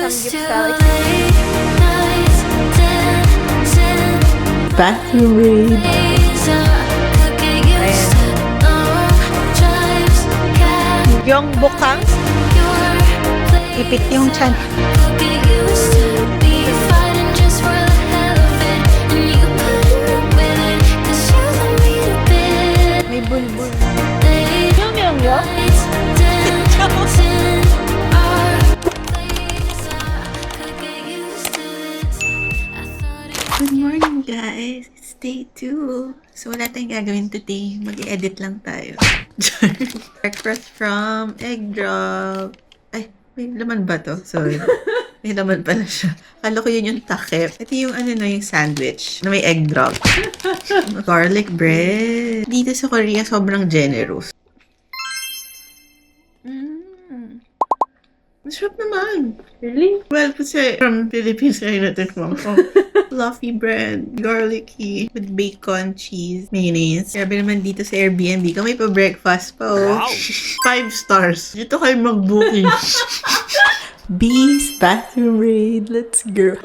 samgyupsal. Bathroom raid. Yung bukang. Ipit yung chan. May bulbul. Yung. Good morning, guys. It's day 2. So, wala tayong gagawin today. Mag-edit lang tayo. Breakfast from egg drop. Ay, may laman ba to? Sorry. May laman pala siya. Kala ko yun yung takip. Ito yung yung sandwich na may egg drop. Garlic bread. Dito sa Korea, sobrang generous. Masarap naman. Really? Well, kasi from Philippines ay natin ko. Fluffy bread, garlicky, with bacon, cheese, mayonnaise. Grabe naman dito sa Airbnb. Kami pa breakfast pa, oh. Wow. 5 stars. Dito kayo mag-booking. B's bathroom raid. Let's go.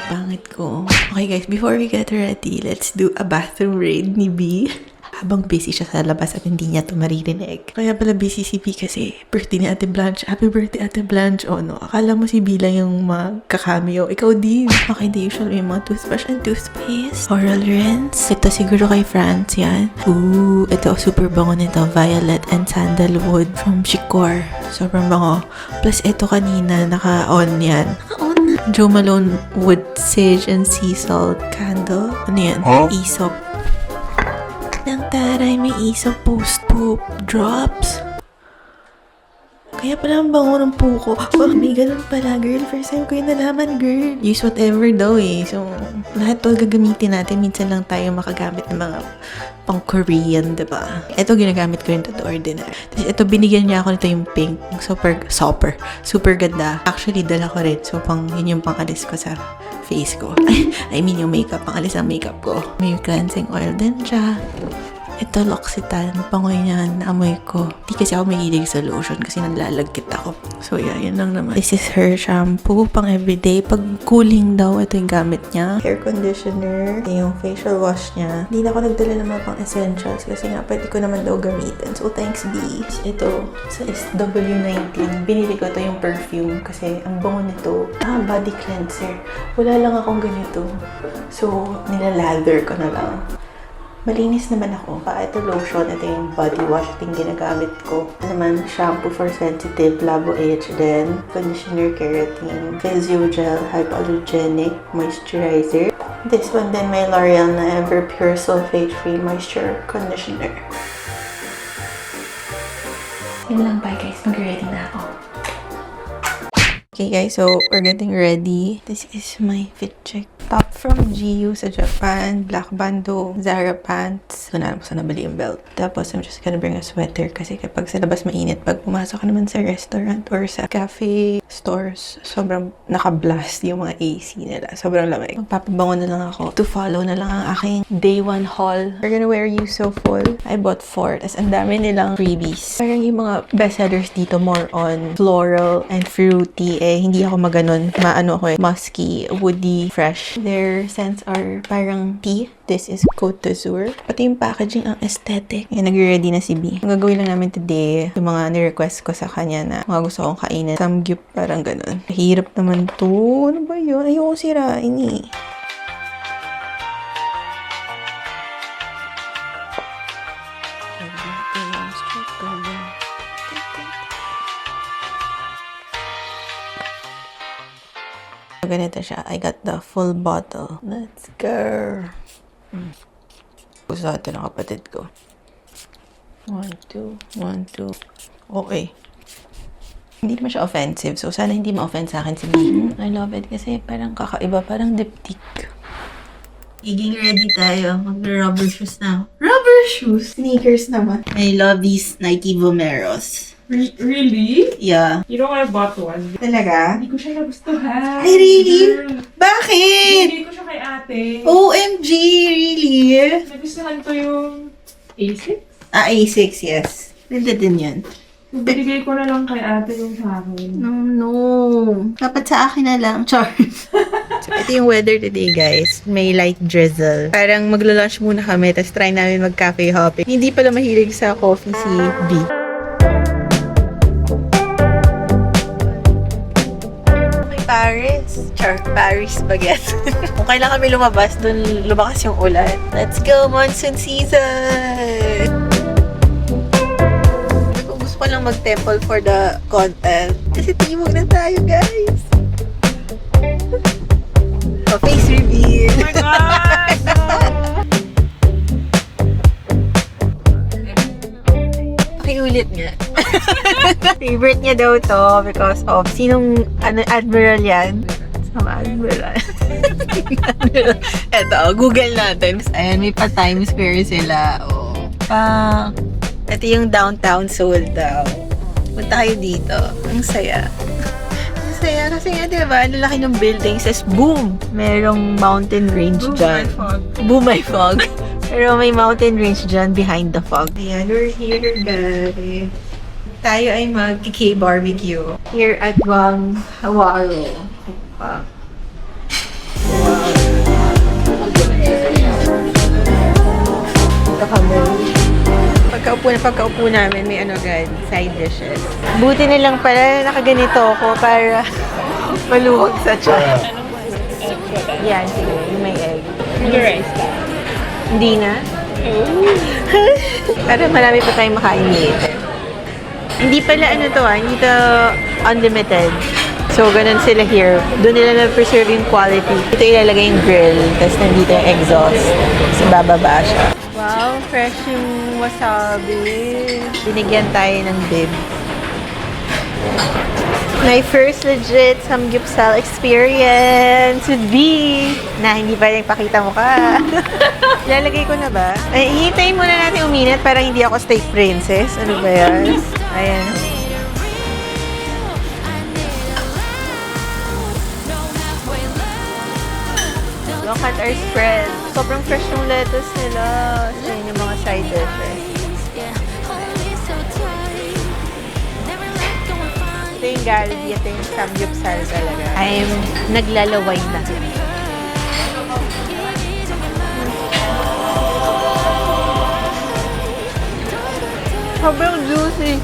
Pangit ko. Okay guys, before we get ready, let's do a bathroom raid ni B. Habang busy siya sa labas at hindi niya ito maririnig. Kaya pala busy si B kasi birthday ni Ate Blanche. Happy birthday, Ate Blanche. O no, akala mo si B lang yung magka-cameo. Ikaw din. Okay, the usual may mga toothbrush and toothpaste. Oral rinse. Ito siguro kay France yan. Ooh, ito super bango nito. Violet and sandalwood from Shikor. Sobrang bango. Plus ito kanina, naka-on yan. Naka-on. Jo Malone wood sage and sea salt candle. Ano yan? Huh? Aesop. Nang taray, may isang post-poop drops. Kaya pala ang bango ng puko. Oh, may ganun pala, girl. First time ko yung nalaman, girl. Use whatever daw eh. So, lahat to gagamitin natin. Minsan lang tayo makagamit ng mga pang-Korean, diba? Ito ginagamit ko rin to ordinary. Tapos ito, binigyan niya ako nito yung pink. Super ganda. Actually, dala ko rin. So, yun yung pang-alis ko sa face ko. I mean, yung makeup. Pang-alis ang makeup ko. May cleansing oil din siya. Ito, L'Occitane. Pangoy niyan. Naamoy ko. Di kasi ako mahilig sa lotion kasi naglalagkit ako. So, yeah. Yun lang naman. This is her shampoo. Pang everyday. Pag cooling daw, ito yung gamit niya. Hair conditioner. Ito yung facial wash niya. Hindi na ako nagdala ng mga pang essentials kasi nga pwede ko naman daw gamitin. So, thanks, B. Ito, sa SW19. Binili ko ito yung perfume kasi ang bango nito. Body cleanser. Wala lang akong ganito. So, nilalather ko na lang. Malinis naman ako. Ito lotion, ito yung body wash, ito yung ginagamit ko. Ito naman, shampoo for sensitive, Labo H din. Conditioner, keratin. Physiogel, hypoallergenic, moisturizer. This one din, may L'Oreal na Ever Pure Sulfate-Free Moisture Conditioner. Yun lang, bye guys. Mag-ready na ako. Okay guys, so we're getting ready. This is my fit check. Top from GU sa Japan, black bando, Zara pants. So, nalang ko sa nabali yung belt. Tapos, I'm just gonna bring a sweater kasi kapag sa labas mainit, pag pumasok ka naman sa restaurant or sa cafe stores, sobrang naka-blast yung mga AC nila. Sobrang lamig. Magpapabango na lang ako to follow na lang ang aking day 1 haul. We're gonna wear you so full. I bought 4. Tapos, ang dami nilang freebies. Parang yung mga bestsellers dito more on floral and fruity. Hindi ako maganon. Musky, woody, fresh. Their scents are parang tea. This is Côte d'Azur. Pati yung packaging ang aesthetic. Nag-ready na si B. Ang gagawin lang namin today, yung mga ni-request ko sa kanya na mga gusto kong kainin. Samgyup, parang ganun. Hirap naman to. Ano ba yun? Ayoko sirain eh. Ganito siya. I got the full bottle. Let's go. Gusto natin ang kapatid ko. 1, 2, 1, 2. Okay. Hindi naman siya offensive. So, sana hindi ma-offend sa akin si B. I love it kasi parang kakaiba. Parang diptik. Iging ready tayo. Mag-rubber shoes na. Rubber shoes? Sneakers naman. I love these Nike Vomeros. Really? Yeah. You know, I bought one. Talaga? Hindi ko siya nagustuhan. Ay, really? Girl, Bakit? hindi ko siya kay ate. OMG, really? Nagustuhan ko yung A6. A6, yes. Ganda din yan. So, binigay ko na lang kay ate yung sa akin. No. Dapat sa akin na lang. Char. So, ito yung weather today, guys. May light drizzle. Parang maglo-lunch muna kami, tapos try namin mag-cafe hopping. Hindi pala mahilig sa coffee si B. Paris. Char, Paris baguette. Kung kailan kami lumabas, dun lumakas yung ulan. Let's go, monsoon season! Kung gusto ko lang mag-temple for the content. Kasi timog na tayo, guys. Oh, face reveal. Oh my God! Pakiulit nga. Favorite niya daw to because of sinong admiral yan? Sama admiral. Eto, Google natin. Ayan, may pa Times Square sila. Oh. Ito yung downtown Seoul daw. Punta kayo dito. Ang saya. Ang saya kasi nga, diba? Ang laki ng building. Says, boom! Merong mountain range dyan. Boom my fog. Pero may mountain range dyan behind the fog. Ayan, we're here, guys. Tayo ay mag-K-barbecue here at Guang Hawaro. Ito kami. Pagkaupo namin, may agad, side dishes. Buti na lang pala nakaganito ako para maluwag sa tiyan. Yan, sige, yung may egg. Rice ka. Hindi na? Para marami pa tayong makain later. Hindi pala hindi to unlimited. So, ganun sila here. Doon nila na-preserve yung quality. Ito ilalagay yung grill, tapos nandito yung exhaust. So, bababa siya. Wow, fresh yung wasabi. Binigyan tayo ng bib. My first legit samgyeopsal experience with B na hindi pa rin pakita mo ka. Lalagay ko na ba? Ay, hihintayin muna natin uminit para hindi ako steak princess. Ano ba yan? Ayan. Look at our spread. Sobrang fresh yung lettuce nila. So, yun yung mga side dishes. Ito yung Jollibee, ito yung samgyeopsal talaga. I'm naglalaway na. Sobrang juicy.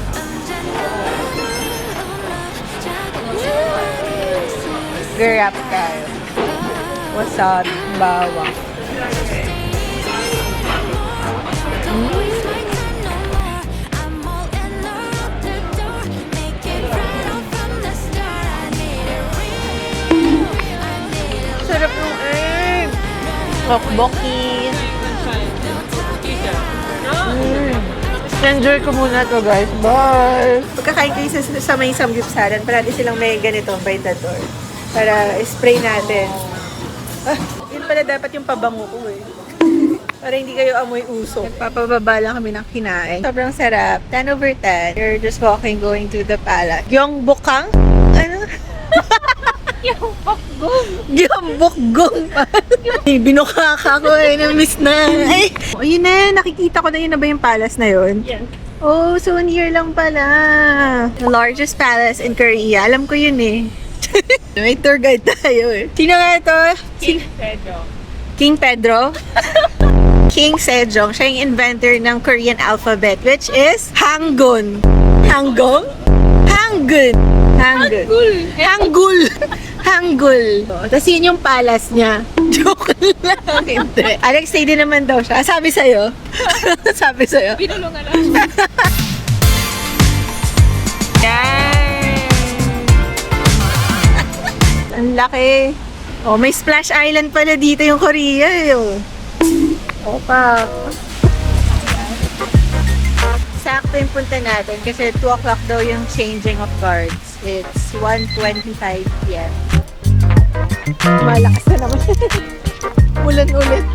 Grab tayo. Wasabi, bawang. Sarap yung egg. Tteokbokki. Enjoy ko muna to, guys. Bye! Pagkakain kayo sa may samgyeopsalan, parati silang may ganito by the door. Para spray natin. Ah, yun pala dapat yung pabango ko eh. Para hindi kayo amoy uso. Papababa lang kami ng kinain. Sobrang sarap. 10 over 10. You're just walking, going to the palace. Gyeongbokgang? Ano? Gyeongbokgung. Binukaka ko eh. Na-miss na. Ay! Oh, yun na. Nakikita ko na yun na ba yung palace na yun? Yes. Oh, so near lang pala. The largest palace in Korea. Alam ko yun eh. May tour guide tayo eh. Sino nga ito? King Pedro. King Pedro? King Sejong. Siya yung inventor ng Korean alphabet, which is Hangul. Hangul? Hangul. Hangul. Hangul. Hangul. Tapos yun yung palace niya. Joke lang. Hindi. Alex, stay din naman daw siya. Sabi sa'yo? Sabi sa'yo? Pinulungan lang siya. Yan. Ang laki. Oh, may splash island pala dito yung Korea eh. Opa. Sakto yung punta natin kasi 2 o'clock daw yung changing of guards. It's 1:25 p.m. Malakas na naman. Ulan ulit.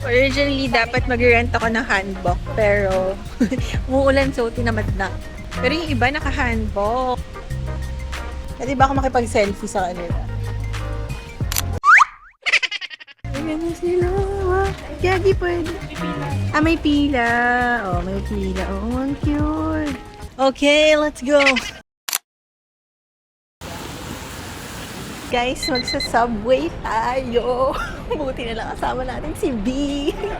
Originally, dapat mag-rent ako ng hanbok. Pero, umuulan so tinamad na. Pero yung iba naka-hanbok. Pwede ba ako makipag-selfie sa kanila? Ayan na sila. Kaya di pwede. Ah, may pila. Oh, may pila. Oh, ang cute. Okay, let's go. Guys, magsa-subway tayo. Buti na lang kasama natin si B.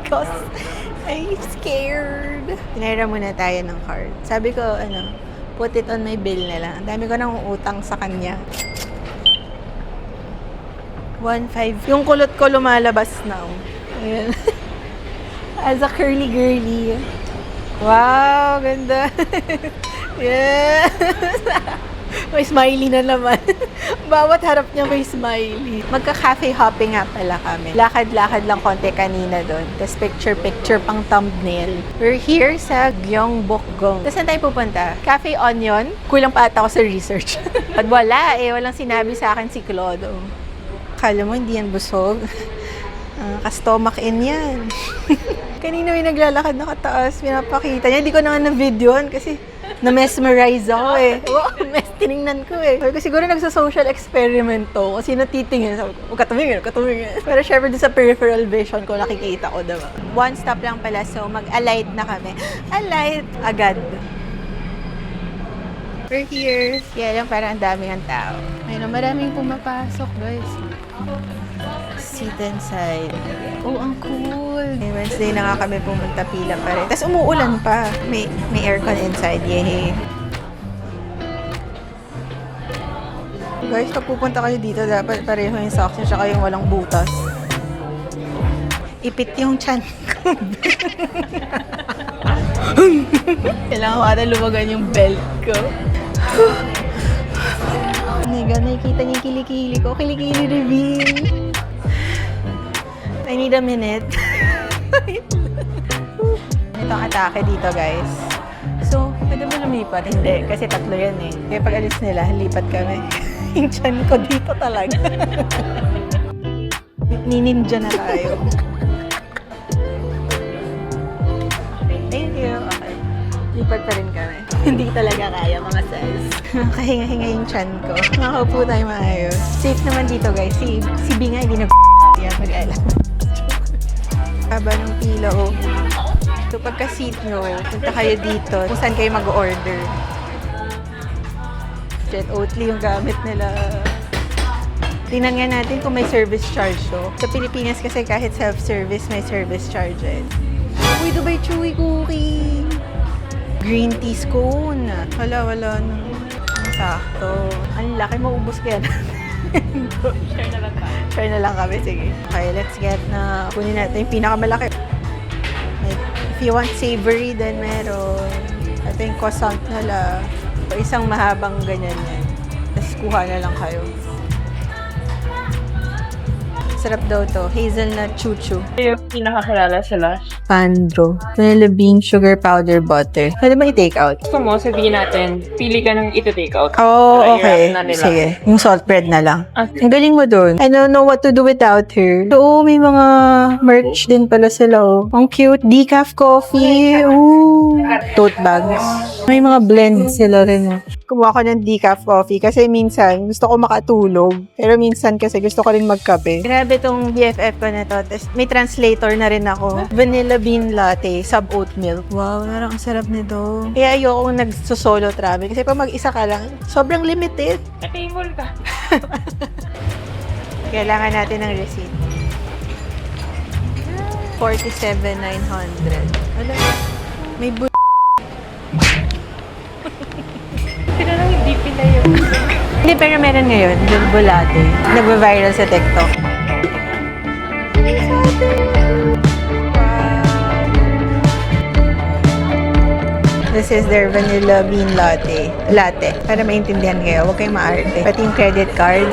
Because I'm scared. Tinira muna tayo ng card. Sabi ko, put it on my bill na lang. Ang dami ko nang utang sa kanya. 1.5. Yung kulot ko lumalabas na. Ayan. As a curly girly. Wow, ganda. Yes. May smiley na naman. Bawat harap niya may smiley. Magka-cafe hopping nga pala kami. Lakad-lakad lang konti kanina doon. Tapos picture-picture pang thumbnail. We're here sa Gyeongbokgung. Tapos saan tayo pupunta? Cafe Onion. Kulang pa ata ako sa research. At wala walang sinabi sa akin si Clodo. Kala mo hindi yan busog. Ka-stomach in yan. Kanina may naglalakad na kataas. Pinapakita niya. Hindi ko na nga na-videoan kasi na-mesmerize ako Wow, tinignan ko Sabi ko, siguro nagsa-social experiment to. Kasi natitingin. Sabi ko, huwag katumingin. Pero syempre doon sa peripheral vision ko, nakikita ko, diba? One stop lang pala. So, mag-alight na kami. Alight agad. We're here. Kaya lang parang ang daming ang tao. Ayun, maraming pumapasok, guys. Sit inside. Oh, ang cool. Wednesday na nga kami pumunta, pila pa rin. Tapos umuulan pa. May aircon inside. Yehey. Guys, pag pupunta kayo dito, dapat pareho yung socks nyo tsaka yung walang butas. Ipit yung chan ko. Kailangan ko ata lumagan yung belt ko. Nakikita niyo yung kilikili ko. Kilikili reveal. I need a minute. Ito ang atake dito, guys. So, pwede ba lumipat? Hindi, kasi tatlo yan Kaya pag alis nila, lipat kami. Yung tiyan ko dito talaga. Nininja na tayo. Thank you. Okay. Lipat pa rin kami. Hindi talaga kaya, mga sis. Kahinga-hinga yung tiyan ko. Makaupo tayo maayos. Safe naman dito, guys. Si B nga, hindi yan mag-alam. Haba ng pila, So, pagka-seat nyo, punta kayo dito. Kung saan kayo mag-order. Jet Oatly yung gamit nila. Tingnan nga natin kung may service charge Sa Pilipinas kasi kahit self-service, may service charge Uy, Dubai Chewy Cookie! Green tea scone. Wala na. Sakto. Ang laki, maubos kaya Share na lang tayo. Share na lang kami, sige. Okay, let's get na kunin natin yung pinakamalaki. Like, if you want savory, then meron. Ito yung croissant nila. O isang mahabang ganyan yan. Tapos kuha na lang kayo. Sarap daw to. Hazelnut chuchu. Yung pinakakilala sa Lush. Pandro. Vanilla bean, sugar powder, butter. Pwede ba i-take out? Gusto mo, sabihin natin, pili ka ng ito-take out. Oh, Para okay. i-wrap na nila. Sige. Yung salt bread na lang. Okay. Ang galing mo dun. I don't know what to do without her. So, may mga merch din pala sila, Ang cute. Decaf coffee. Ooh. Tote bags. May mga blend sila rin, Kumuha ko ng decaf coffee kasi minsan gusto ko makatulog. Pero minsan kasi gusto ko rin magkape. Grabe tong BFF ko na to. Tapos may translator na rin ako. Vanilla bean latte, sub oat milk. Wow, parang ang sarap nito. Kaya ayoko nagso-solo travel. Kasi pag mag-isa ka lang, sobrang limited. Table ka. Kailangan natin ng receipt. 47,900. Wala. May Sino nang hindi pinayo? Hindi, pero meron ngayon. Bulbo latte. Nagva-viral sa TikTok. This is their vanilla bean latte. Para maintindihan kayo, huwag kayong maarte. Pati yung credit card.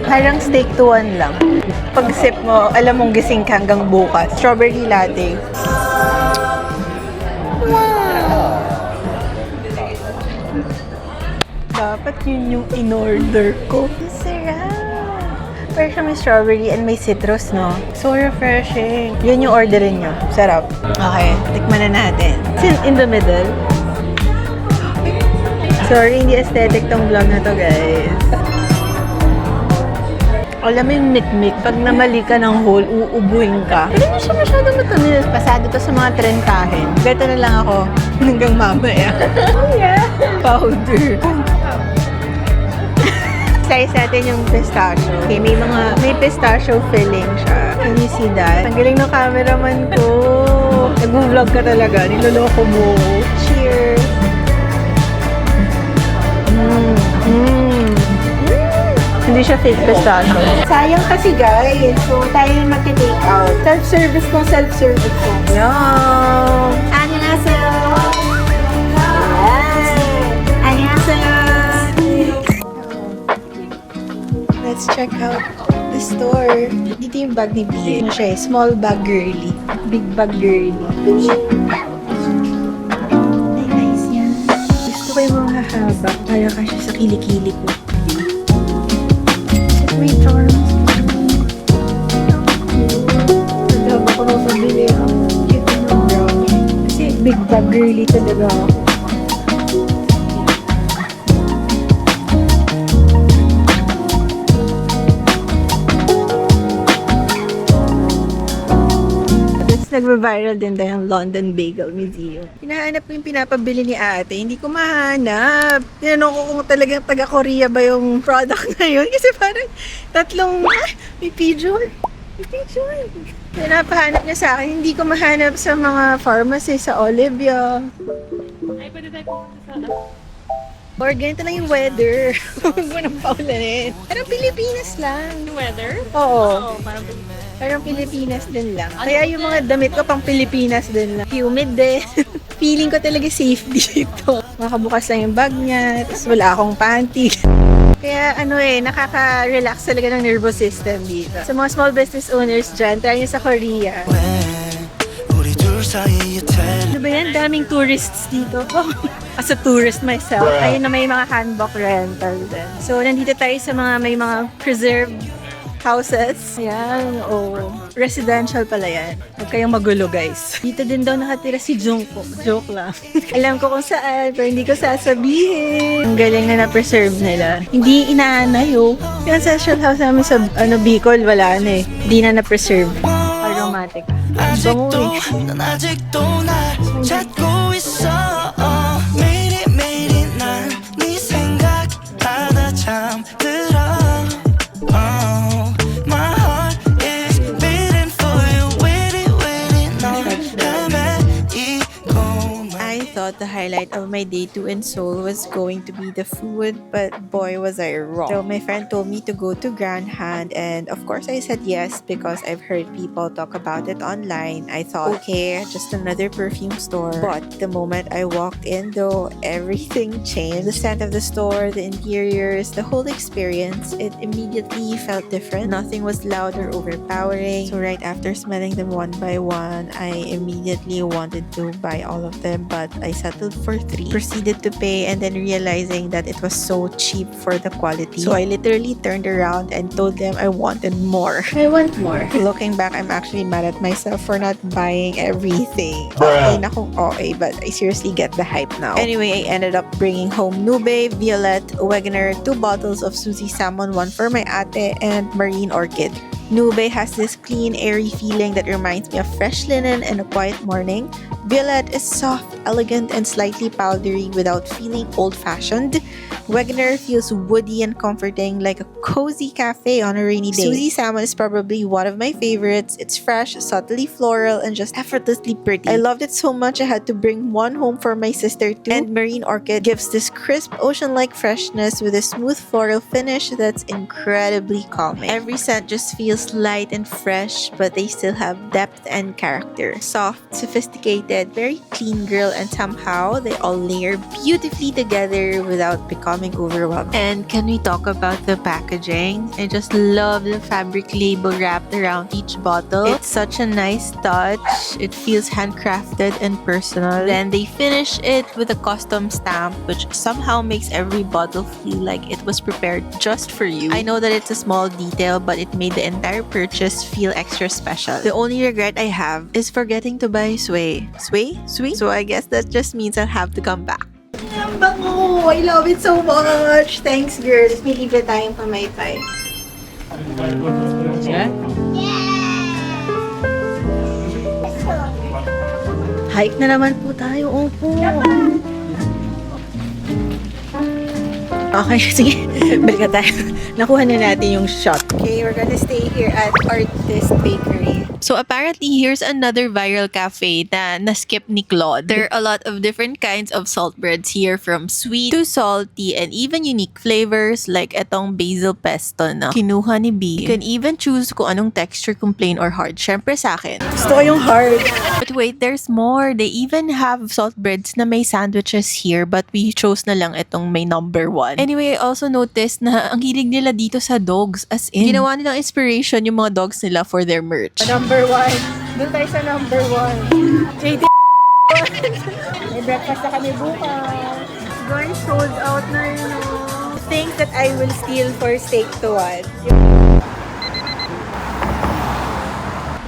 Parang steak to one lang. Pag sip mo, alam mong gising ka hanggang bukas. Strawberry latte. Dapat yun yung in-order ko. Sarap! Pero siya may strawberry and may citrus, no? So refreshing. Yun yung orderin nyo. Sarap. Okay, tikman na natin. It's in the middle. Sorry, hindi aesthetic tong vlog na to, guys. Alam mo yung mikmik, pag namali ka ng hole, uubuhin ka. Hindi mo siya masyadong matamis. Pasado to sa mga trentahin. Beto na lang ako hanggang mamaya. Oh yeah! Powder. Size natin yung pistachio. Okay, may pistachio filling siya. Can you see that? Ang galing ng cameraman ko. Nag-vlog ka talaga. Niloloko mo. Cheers! Hindi siya fake pistachio. Sayang kasi guys. So, tayo yung mag-take out. Self-service kung self-service ko. Yum! Annyeonghaseyo! Annyeonghaseyo! Let's check out the store. Dito yung bag ni B. Ano siya eh? Small bag girly. Big bag girly. Ay, nice yan. Gusto ko yung mga haba. Para kasi sa kilikili ko. May charms. Nagdaba ko na pabili. Cute na brown. Kasi big bag girly talaga ako. Nagba-viral din dahil London Bagel Museum. Hinahanap ko yung pinapabili ni ate. Hindi ko mahanap. Tinanong ko kung talagang taga-Korea ba yung product na yun. Kasi parang tatlong, may pigeon. May pigeon. Pinapahanap niya sa akin. Hindi ko mahanap sa mga pharmacy sa Olivia. Ay, pwede tayo pumunta sa... Or ganito lang yung weather. Huwag mo nang paulanin. Pero Pilipinas lang. Weather? Oo. Oo, parang... Parang Pilipinas din lang. Kaya yung mga damit ko pang Pilipinas din lang. Humid din. Feeling ko talaga safe dito. Makabukas lang yung bag niya. Tapos wala akong panty. Kaya nakaka-relax talaga ng nervous system dito. Sa mga small business owners dyan, try nyo sa Korea. Ano ba yan? Daming tourists dito. As a tourist myself, ayun na may mga handbook rental din. So, nandito tayo sa may mga preserved houses. Ayan, residential pala yan. Huwag kayong magulo, guys. Dito din daw nakatira si Jungkook. Joke lang. Alam ko kung saan, pero hindi ko sasabihin. Ang galing na na-preserve nila. Hindi inaanay, oh. Yung ancestral house namin sa Bicol, wala na eh. Hindi na na-preserve. Aromatic. Bango eh. 난 아직도 날 찾고 있어 매일이 난네 생각하다 잠들어 My heart is beating for you waiting 너 헤매이고 I thought the highlight of my day 2 in Seoul was going to be the food, but boy was I wrong. So my friend told me to go to Grand Hand, and of course I said yes because I've heard people talk about it online. I thought, okay, just another perfume store. But the moment I walked in though, everything changed. The scent of the store, the interiors, the whole experience, it immediately felt different. Nothing was loud or overpowering. So right after smelling them one by one, I immediately wanted to buy all of them, but I settled for 3. Proceeded to pay and then realizing that it was so cheap for the quality. So I literally turned around and told them I wanted more. I want more. Looking back, I'm actually mad at myself for not buying everything. Okay na kung OA, but I seriously get the hype now. Anyway, I ended up bringing home Nube, Violet, Wegener, 2 bottles of Suzy Salmon, 1 for my ate, and Marine Orchid. Nube has this clean, airy feeling that reminds me of fresh linen and a quiet morning. Violet is soft, elegant, and slightly powdery without feeling old-fashioned. Wegener feels woody and comforting, like a cozy cafe on a rainy day. Suzy Salmon is probably one of my favorites. It's fresh, subtly floral, and just effortlessly pretty. I loved it so much I had to bring 1 home for my sister too. And Marine Orchid gives this crisp, ocean-like freshness with a smooth floral finish that's incredibly calming. Every scent just feels light and fresh, but they still have depth and character. Soft, sophisticated, very clean girl, and somehow they all layer beautifully together without becoming overwhelming. And can we talk about the packaging? I just love the fabric label wrapped around each bottle. It's such a nice touch. It feels handcrafted and personal. Then they finish it with a custom stamp, which somehow makes every bottle feel like it was prepared just for you. I know that it's a small detail, but it made the entire purchase feel extra special. The only regret I have is forgetting to buy Sway. Sway? Sweet? So I guess that just means I'll have to come back. Ang bango! I love it so much! Thanks, girls. May libre tayong pamaypay. Yeah? Hike na naman po tayo. Opo. Okay, sige. Balik na tayo. Nakuha na natin yung shot. Okay, we're gonna stay here at Artist Bakery. So apparently, here's another viral cafe na na-skip ni Claude. There are a lot of different kinds of salt breads here, from sweet to salty and even unique flavors like etong basil pesto na kinuha ni B. You can even choose kung anong texture, kung plain or hard. Syempre sa akin, gusto ko yung hard. But wait, there's more. They even have salt breads na may sandwiches here, but we chose na lang itong may number 1. Anyway, I also noticed na ang hilig nila dito sa dogs, as in, ginawa nilang inspiration yung mga dogs nila for their merch. Number 1. Doon tayo sa number 1. JD. May breakfast na kami bukas. Guys, sold out na yun. Things that I will steal for steak to one.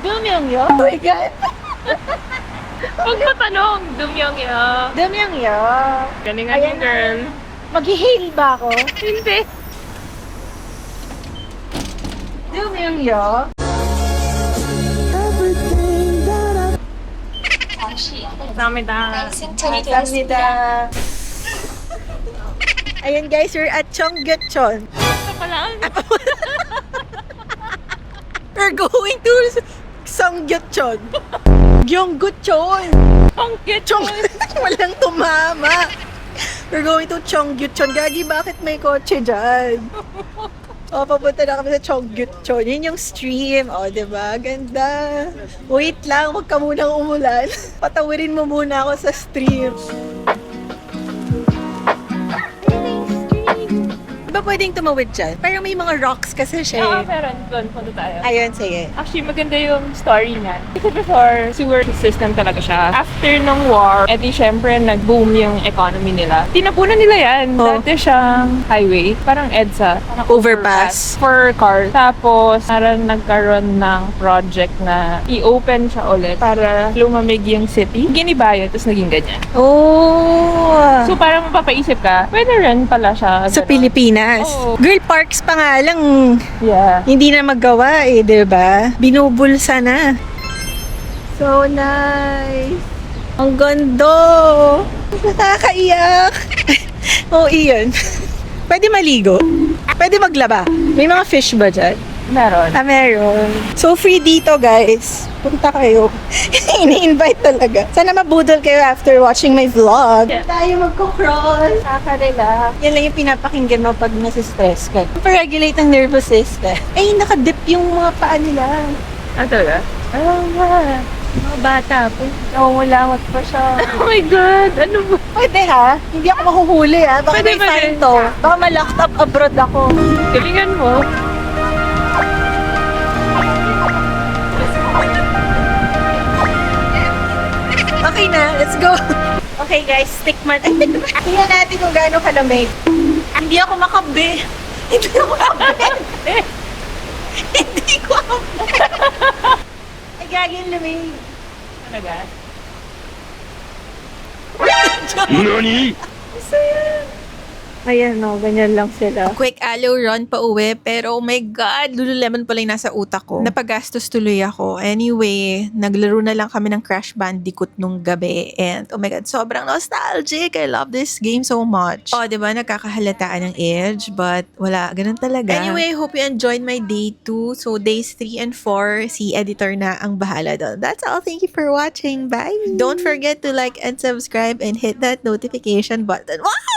Dumyongyo? Oh my God. Huwag mo tanong. Dumyongyo. Damyangyo. Galingan Ayan yung girl. Mag-hail ba ako? Hindi. Damyangyo. Namida. Kamnida. Ayan guys, we're at Cheonggyecheon. Ito pala. We're going to Seonggyecheon. Gyeonggyecheon. Cheonggyecheon. Walang tumama. We're going to Cheonggyecheon. Gagi, bakit may kotse dyan? O, papunta na kami sa Cheonggyecheon. Yun yung stream. O, diba? Ganda. Wait lang, wag ka munang umulan. Patawirin mo muna ako sa stream. Di ba pwedeng tumawid dyan? Pero may mga rocks kasi siya. Oo, eh. meron. Doon, punta tayo. Ayun, sige. Actually, maganda yung story niya. Kasi before, sewer system talaga siya. After ng war, edi syempre, nag-boom yung economy nila. Tinapunan nila yan. Oh. Dati siyang highway. Parang EDSA. Parang Overpass. For cars. Tapos, parang nagkaroon ng project na i-open siya ulit para lumamig yung city. Giniba yun, tapos naging ganyan. Oh! So, parang mapapaisip ka, pwede rin pala siya. Sa ganun. Pilipinas. Oo. Girl parks pa nga lang. Yeah. Hindi na magawa eh, di ba? Binubulsa na. So nice. Ang ganda. Nakakaiyak. Oo, iyon. Pwede maligo? Pwede maglaba? May mga fish ba dyan? Meron. Ah, meron. So, free dito, guys. Punta kayo. Ini-invite talaga. Sana mabudol kayo after watching my vlog. Yeah. Tayo magko-cross. Nakaka-relax. Yan lang yung pinapakinggan mo pag nasa-stress ka. Pa-regulate ang nervous system. Eh, nakadip yung mga paa nila. Ah, talaga? Oo nga. Mga bata po. Nawawalawat pa siya. Oh my God! Ano ba? Pwede ha? Hindi ako mahuhuli ha? Baka Pwede, may fine pwede. to. Baka ma-locked up abroad ako. Galingan mo. Okay na, let's go. Okay guys, tikman. Tingnan natin kung gaano kalamig. Hindi ako makabe. Hindi ako makabe. Hindi ko Ay, gagawin lamig. Talaga? NANI?! Ayan no, ganyan lang sila. Quick aloe run pa uwi, pero oh my God, Lululemon pala yung nasa utak ko. Napagastos tuloy ako. Anyway, naglaro na lang kami ng Crash Bandicoot nung gabi. And oh my God, sobrang nostalgic. I love this game so much. Oh, diba, nakakahalataan ng edge, but wala, ganun talaga. Anyway, hope you enjoyed my day 2. So, days 3 and 4, si editor na ang bahala doon. That's all. Thank you for watching. Bye! Don't forget to like and subscribe and hit that notification button. Wow!